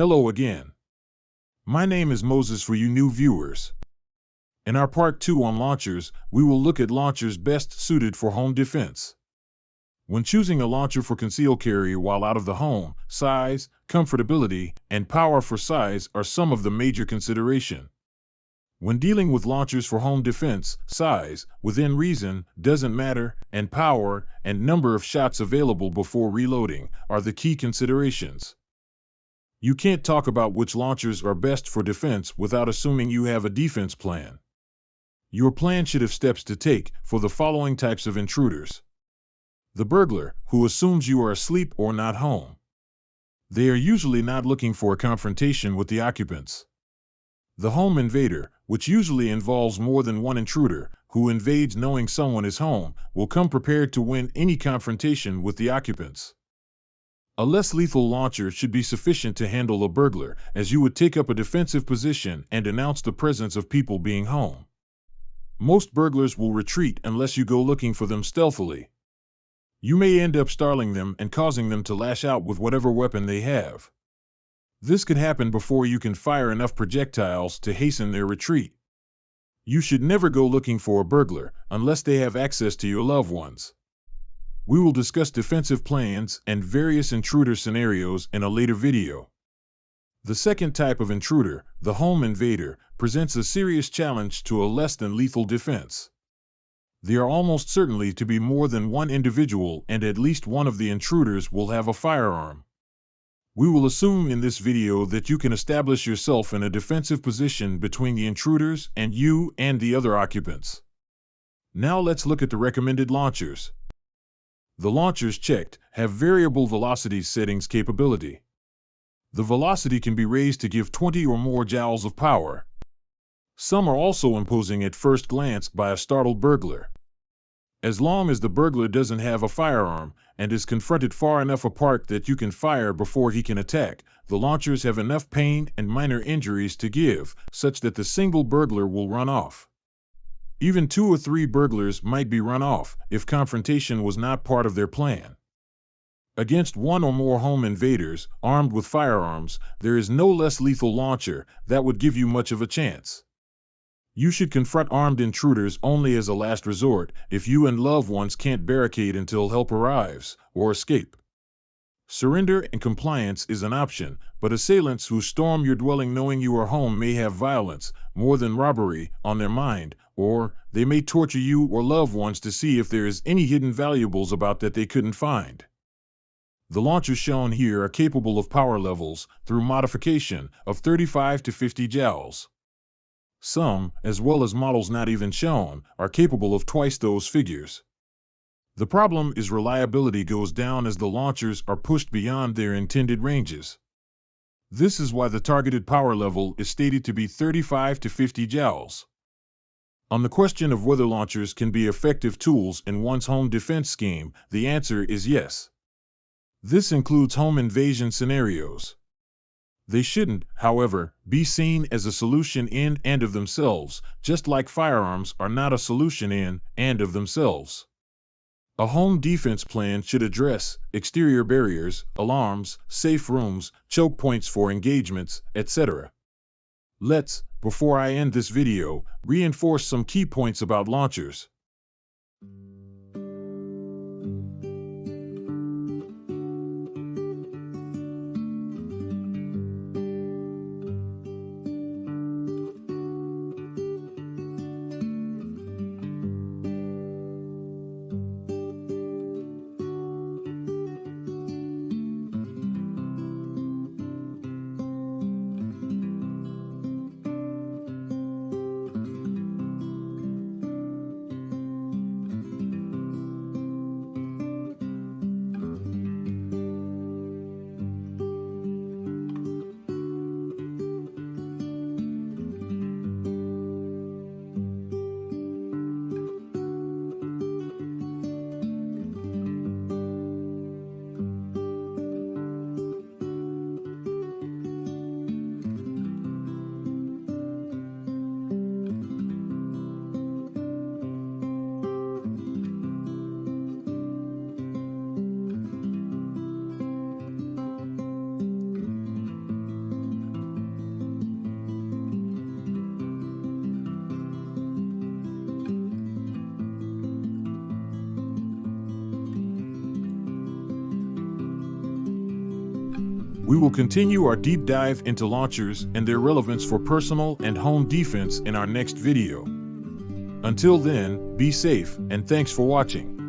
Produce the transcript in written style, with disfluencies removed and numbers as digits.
Hello again. My name is Moses for you new viewers. In our part 2 on launchers, we will look at launchers best suited for home defense. When choosing a launcher for concealed carry while out of the home, size, comfortability, and power for size are some of the major considerations. When dealing with launchers for home defense, size, within reason, doesn't matter, and power and number of shots available before reloading are the key considerations. You can't talk about which launchers are best for defense without assuming you have a defense plan. Your plan should have steps to take for the following types of intruders. The burglar, who assumes you are asleep or not home. They are usually not looking for a confrontation with the occupants. The home invader, which usually involves more than one intruder, who invades knowing someone is home, will come prepared to win any confrontation with the occupants. A less lethal launcher should be sufficient to handle a burglar, as you would take up a defensive position and announce the presence of people being home. Most burglars will retreat unless you go looking for them stealthily. You may end up startling them and causing them to lash out with whatever weapon they have. This could happen before you can fire enough projectiles to hasten their retreat. You should never go looking for a burglar unless they have access to your loved ones. We will discuss defensive plans and various intruder scenarios in a later video. The second type of intruder, the home invader, presents a serious challenge to a less than lethal defense. There are almost certainly to be more than one individual, and at least one of the intruders will have a firearm. We will assume in this video that you can establish yourself in a defensive position between the intruders and you and the other occupants. Now let's look at the recommended launchers. The launchers checked have variable velocity settings capability. The velocity can be raised to give 20 or more joules of power. Some are also imposing at first glance by a startled burglar. As long as the burglar doesn't have a firearm and is confronted far enough apart that you can fire before he can attack, the launchers have enough pain and minor injuries to give, such that the single burglar will run off. Even 2 or 3 burglars might be run off if confrontation was not part of their plan. Against one or more home invaders armed with firearms, there is no less lethal launcher that would give you much of a chance. You should confront armed intruders only as a last resort if you and loved ones can't barricade until help arrives or escape. Surrender and compliance is an option, but assailants who storm your dwelling knowing you are home may have violence, more than robbery, on their mind, or they may torture you or loved ones to see if there is any hidden valuables about that they couldn't find. The launchers shown here are capable of power levels, through modification, of 35 to 50 joules. Some, as well as models not even shown, are capable of twice those figures. The problem is reliability goes down as the launchers are pushed beyond their intended ranges. This is why the targeted power level is stated to be 35 to 50 joules. On the question of whether launchers can be effective tools in one's home defense scheme, the answer is yes. This includes home invasion scenarios. They shouldn't, however, be seen as a solution in and of themselves, just like firearms are not a solution in and of themselves. A home defense plan should address exterior barriers, alarms, safe rooms, choke points for engagements, etc. Let's, before I end this video, reinforce some key points about launchers. We will continue our deep dive into launchers and their relevance for personal and home defense in our next video. Until then, be safe, and thanks for watching.